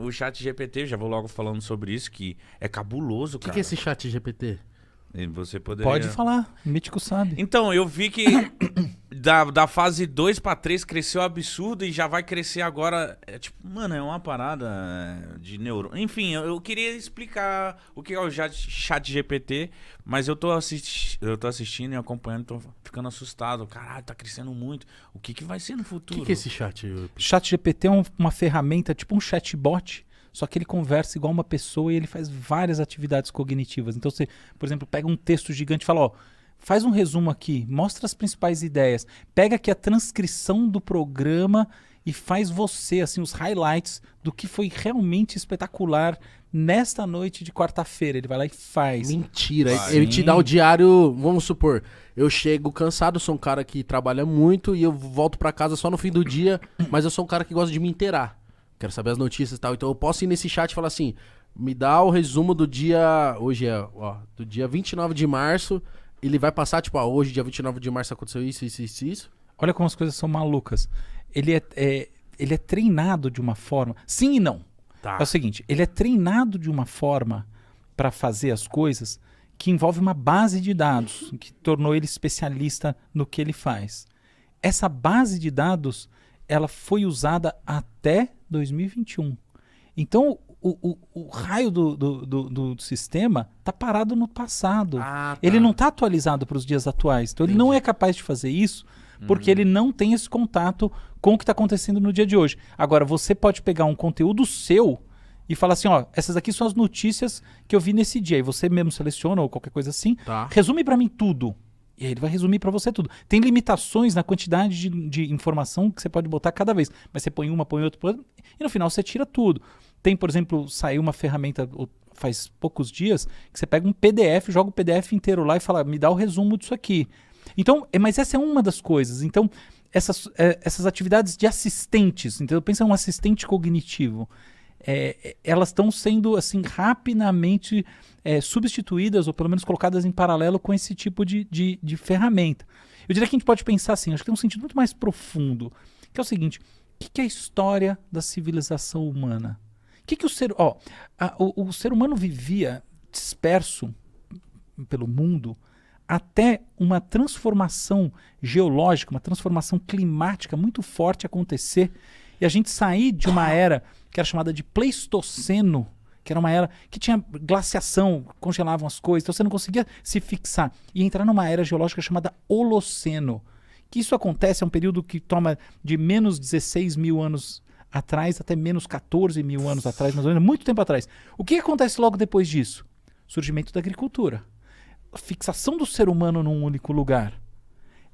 O chat GPT, já vou logo falando sobre isso, que é cabuloso, O cara. que é esse chat GPT? E você poderia... Pode falar, o Mítico sabe. Então, eu vi que da fase 2 pra 3 cresceu absurdo e já vai crescer agora. É, tipo, mano, é uma parada de neurônio. Enfim, eu queria explicar o que é o chat GPT, mas eu tô assistindo e acompanhando, tô ficando assustado. Caralho, tá crescendo muito. O que vai ser no O futuro? que é esse chat? Chat GPT é uma ferramenta, tipo um chatbot, só que ele conversa igual uma pessoa e ele faz várias atividades cognitivas. Então você, por exemplo, pega um texto gigante e fala, ó, faz um resumo aqui, mostra as principais ideias, pega aqui a transcrição do programa e faz você, assim, os highlights do que foi realmente espetacular nesta noite de quarta-feira. Ele vai lá e faz. Mentira. Vai. Ele te dá o diário, vamos supor, eu chego cansado, sou um cara que trabalha muito e eu volto pra casa só no fim do dia, mas eu sou um cara que gosta de me inteirar. Quero saber as notícias e tal. Então eu posso ir nesse chat e falar assim, me dá o resumo do dia, hoje é, ó, do dia 29 de março, ele vai passar, tipo, ó, hoje, dia 29 de março aconteceu isso, isso, isso, isso. Olha como as coisas são malucas. Ele é treinado de uma forma... Sim e não. Tá. É o seguinte, ele é treinado de uma forma para fazer as coisas que envolve uma base de dados, que tornou ele especialista no que ele faz. Essa base de dados, ela foi usada até 2021. Então, o raio do sistema está parado no passado. Ah, tá. Ele não está atualizado para os dias atuais. Então, ele não é capaz de fazer isso porque ele não tem esse contato com o que está acontecendo no dia de hoje. Agora, você pode pegar um conteúdo seu e falar assim, ó, essas aqui são as notícias que eu vi nesse dia. E você mesmo seleciona ou qualquer coisa assim. Tá. Resume para mim tudo. E aí ele vai resumir para você tudo. Tem limitações na quantidade de informação que você pode botar cada vez. Mas você põe uma, põe outra, e no final você tira tudo. Tem, por exemplo, saiu uma ferramenta faz poucos dias que você pega um PDF, joga o PDF inteiro lá e fala, me dá o resumo disso aqui. Então, mas essa é uma das coisas. Então, essas atividades de assistentes, então pensa em um assistente cognitivo, elas estão sendo assim rapidamente substituídas ou pelo menos colocadas em paralelo com esse tipo de ferramenta. Eu diria que a gente pode pensar assim, acho que tem um sentido muito mais profundo, que é o seguinte, o que é a história da civilização humana? O ser humano vivia disperso pelo mundo até uma transformação geológica, uma transformação climática muito forte acontecer e a gente sair de uma era que era chamada de Pleistoceno, que era uma era que tinha glaciação, congelavam as coisas, então você não conseguia se fixar, e entrar numa era geológica chamada Holoceno. Que isso acontece, é um período que toma de menos 16 mil anos atrás até menos 14 mil anos atrás, mais ou menos, muito tempo atrás. O que acontece logo depois disso? Surgimento da agricultura. A fixação do ser humano num único lugar.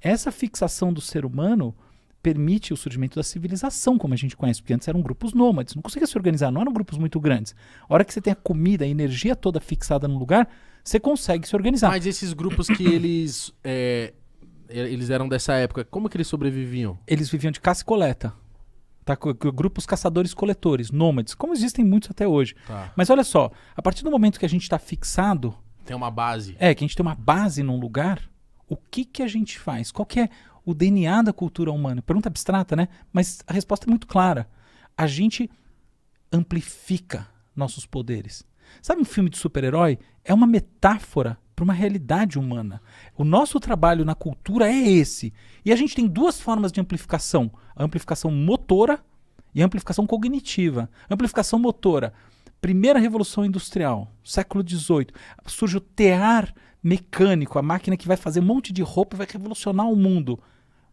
Essa fixação do ser humano permite o surgimento da civilização, como a gente conhece, porque antes eram grupos nômades, não conseguia se organizar, não eram grupos muito grandes. A hora que você tem a comida, a energia toda fixada num lugar, você consegue se organizar. Mas esses grupos que eles eram dessa época, como que eles sobreviviam? Eles viviam de caça e coleta. Tá? Grupos caçadores-coletores, nômades, como existem muitos até hoje. Tá. Mas olha só, a partir do momento que a gente está fixado, Tem uma base. que a gente tem uma base num lugar, o que a gente faz? Qual que é o DNA da cultura humana? Pergunta abstrata, né? Mas a resposta é muito clara. A gente amplifica nossos poderes. Sabe um filme de super-herói? É uma metáfora para uma realidade humana. O nosso trabalho na cultura é esse. E a gente tem duas formas de amplificação. A amplificação motora e a amplificação cognitiva. A amplificação motora. Primeira Revolução Industrial, século XVIII. Surge o tear mecânico, a máquina que vai fazer um monte de roupa e vai revolucionar o mundo.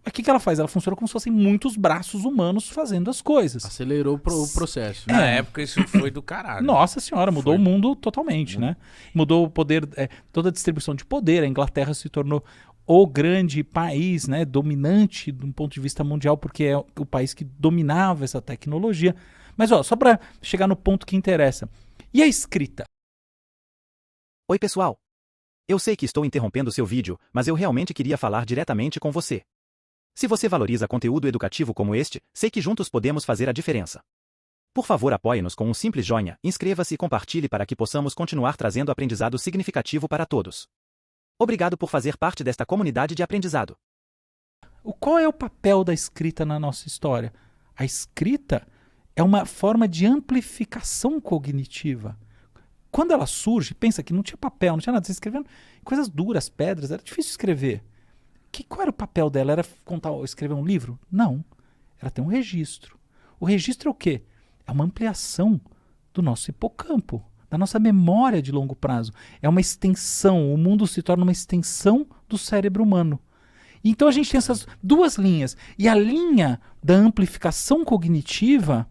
O que ela faz? Ela funciona como se fossem muitos braços humanos fazendo as coisas. Acelerou o processo. Na época isso foi do caralho. Nossa senhora, mudou o mundo totalmente, né? Mudou o poder, toda a distribuição de poder. A Inglaterra se tornou o grande país, né, dominante de um ponto de vista mundial, porque é o país que dominava essa tecnologia. Mas ó, só para chegar no ponto que interessa. E a escrita? Oi pessoal! Eu sei que estou interrompendo seu vídeo, mas eu realmente queria falar diretamente com você. Se você valoriza conteúdo educativo como este, sei que juntos podemos fazer a diferença. Por favor, apoie-nos com um simples joinha, inscreva-se e compartilhe para que possamos continuar trazendo aprendizado significativo para todos. Obrigado por fazer parte desta comunidade de aprendizado. Qual é o papel da escrita na nossa história? A escrita é uma forma de amplificação cognitiva. Quando ela surge, pensa que não tinha papel, não tinha nada, você escrevendo coisas duras, pedras, era difícil escrever. Qual era o papel dela? Era escrever um livro? Não. Ela tem um registro. O registro é o quê? É uma ampliação do nosso hipocampo, da nossa memória de longo prazo. É uma extensão, o mundo se torna uma extensão do cérebro humano. Então a gente tem essas duas linhas. E a linha da amplificação cognitiva,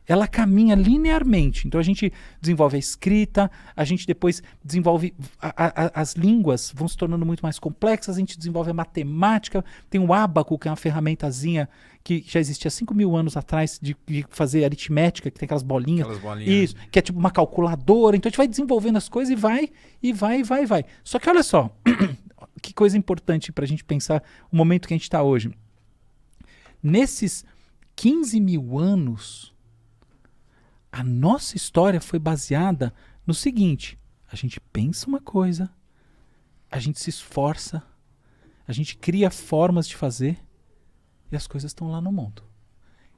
ela caminha linearmente. Então a gente desenvolve a escrita, a gente depois desenvolve as línguas, vão se tornando muito mais complexas, a gente desenvolve a matemática, tem o ábaco, que é uma ferramentazinha que já existia 5.000 anos atrás de fazer aritmética, que tem aquelas bolinhas. Isso, que é tipo uma calculadora. Então a gente vai desenvolvendo as coisas e vai. Só que olha só, que coisa importante para a gente pensar o momento que a gente está hoje. Nesses 15.000 anos, a nossa história foi baseada no seguinte: a gente pensa uma coisa, a gente se esforça, a gente cria formas de fazer e as coisas estão lá no mundo.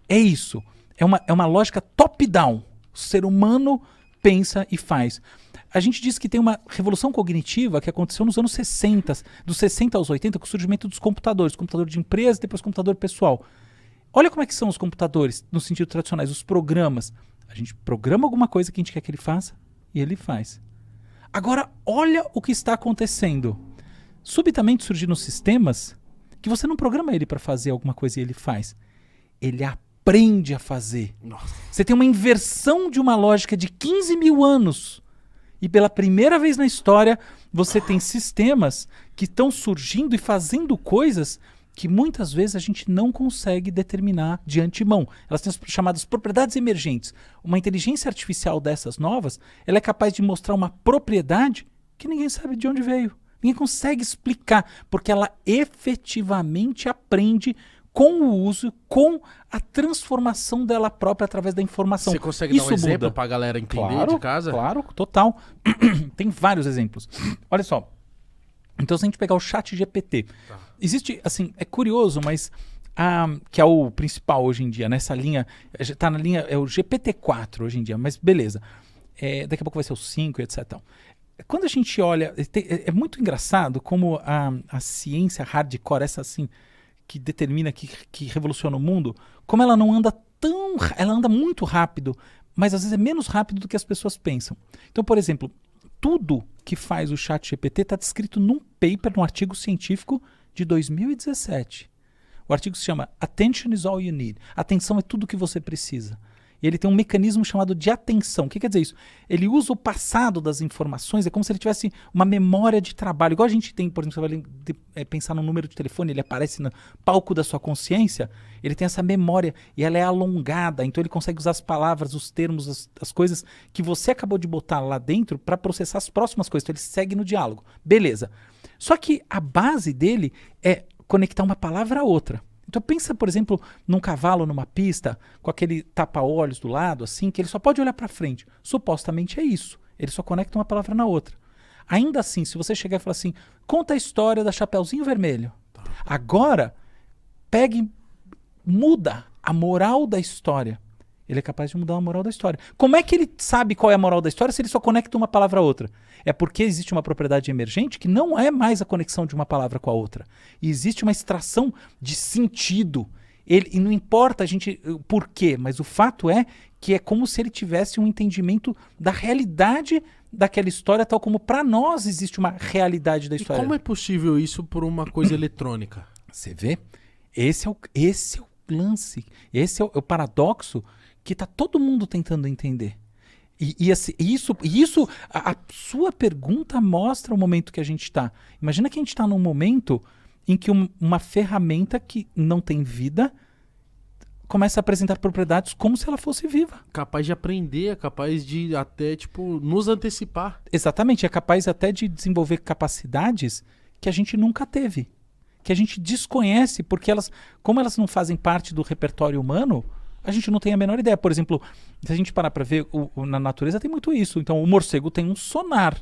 É isso. É uma lógica top-down. O ser humano pensa e faz. A gente diz que tem uma revolução cognitiva que aconteceu nos anos 60, dos 60 aos 80, com o surgimento dos computadores, computador de empresa, depois computador pessoal. Olha como é que são os computadores, no sentido tradicionais, os programas. A gente programa alguma coisa que a gente quer que ele faça e ele faz. Agora, olha o que está acontecendo. Subitamente surgiram sistemas que você não programa ele para fazer alguma coisa e ele faz. Ele aprende a fazer. Nossa. Você tem uma inversão de uma lógica de 15.000 anos. E pela primeira vez na história, você tem sistemas que estão surgindo e fazendo coisas que muitas vezes a gente não consegue determinar de antemão. Elas têm as chamadas propriedades emergentes. Uma inteligência artificial dessas novas, ela é capaz de mostrar uma propriedade que ninguém sabe de onde veio. Ninguém consegue explicar, porque ela efetivamente aprende com o uso, com a transformação dela própria através da informação. Você consegue dar um exemplo para a galera entender de casa? Claro, total. Tem vários exemplos. Olha só. Então, se a gente pegar o ChatGPT, existe, assim, é curioso, mas que é o principal hoje em dia, nessa linha, está na linha, é o GPT-4 hoje em dia, mas beleza. Daqui a pouco vai ser o 5 e etc. Então, quando a gente olha, é muito engraçado como a ciência hardcore, essa assim, que determina, que revoluciona o mundo, como ela não anda ela anda muito rápido, mas às vezes é menos rápido do que as pessoas pensam. Então, por exemplo, tudo que faz o ChatGPT está descrito num paper, num artigo científico de 2017. O artigo se chama Attention is all you need. Atenção é tudo o que você precisa. E ele tem um mecanismo chamado de atenção. O que quer dizer isso? Ele usa o passado das informações, é como se ele tivesse uma memória de trabalho. Igual a gente tem, por exemplo, você vai pensar num número de telefone, ele aparece no palco da sua consciência, ele tem essa memória e ela é alongada, então ele consegue usar as palavras, os termos, as coisas que você acabou de botar lá dentro para processar as próximas coisas. Então ele segue no diálogo. Beleza. Só que a base dele é conectar uma palavra a outra. Então pensa, por exemplo, num cavalo numa pista, com aquele tapa-olhos do lado, assim, que ele só pode olhar para frente. Supostamente é isso. Ele só conecta uma palavra na outra. Ainda assim, se você chegar e falar assim, conta a história da Chapeuzinho Vermelho. Agora, pegue, muda a moral da história. Ele é capaz de mudar a moral da história. Como é que ele sabe qual é a moral da história se ele só conecta uma palavra a outra? É porque existe uma propriedade emergente que não é mais a conexão de uma palavra com a outra. E existe uma extração de sentido. E não importa o porquê, mas o fato é que é como se ele tivesse um entendimento da realidade daquela história, tal como para nós existe uma realidade da história. E como é possível isso por uma coisa eletrônica? Você vê? Esse é o lance. Esse é o paradoxo que está todo mundo tentando entender. E a sua pergunta mostra o momento que a gente está. Imagina que a gente está num momento em que uma ferramenta que não tem vida começa a apresentar propriedades como se ela fosse viva. Capaz de aprender, capaz de até, nos antecipar. Exatamente, é capaz até de desenvolver capacidades que a gente nunca teve. Que a gente desconhece, porque como elas não fazem parte do repertório humano, a gente não tem a menor ideia. Por exemplo, se a gente parar para ver, na natureza tem muito isso. Então, o morcego tem um sonar,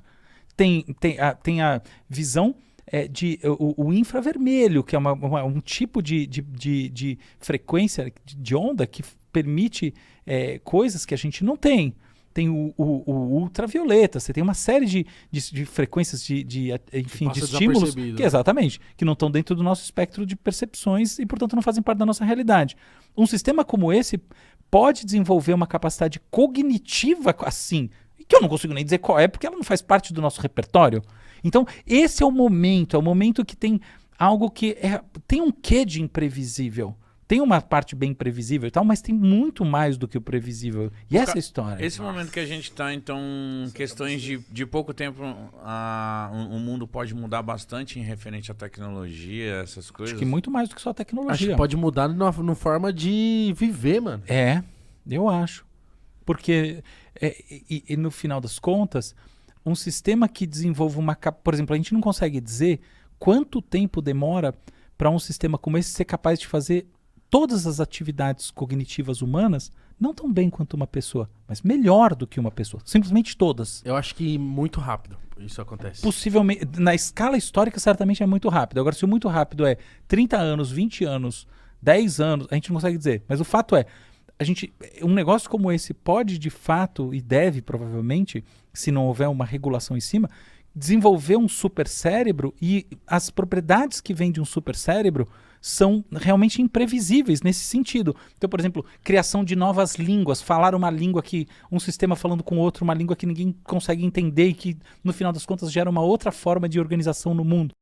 tem a visão o infravermelho, que é um tipo de frequência de onda que permite coisas que a gente não tem. Tem o ultravioleta, você tem uma série de frequências enfim, de passa estímulos desapercebido. exatamente, que não estão dentro do nosso espectro de percepções e, portanto, não fazem parte da nossa realidade. Um sistema como esse pode desenvolver uma capacidade cognitiva assim, que eu não consigo nem dizer qual é, porque ela não faz parte do nosso repertório. Então, esse é o momento que tem algo que tem um quê de imprevisível. Tem uma parte bem previsível e tal, mas tem muito mais do que o previsível. E essa é a história. Esse momento que a gente tá, então, questões de pouco tempo, o mundo pode mudar bastante em referente à tecnologia, essas coisas. Acho que muito mais do que só a Acho tecnologia. que pode mudar na forma de viver, mano. Eu acho. Porque, e no final das contas, um sistema que desenvolve por exemplo, a gente não consegue dizer quanto tempo demora para um sistema como esse ser capaz de fazer todas as atividades cognitivas humanas, não tão bem quanto uma pessoa, mas melhor do que uma pessoa. Simplesmente todas. Eu acho que muito rápido isso acontece. Possivelmente, na escala histórica, certamente é muito rápido. Agora, se o muito rápido é 30 anos, 20 anos, 10 anos, a gente não consegue dizer. Mas o fato é, um negócio como esse pode, de fato, e deve, provavelmente, se não houver uma regulação em cima, desenvolver um supercérebro, e as propriedades que vêm de um supercérebro são realmente imprevisíveis nesse sentido. Então, por exemplo, criação de novas línguas, falar uma língua que um sistema falando com outro, uma língua que ninguém consegue entender e que, no final das contas, gera uma outra forma de organização no mundo.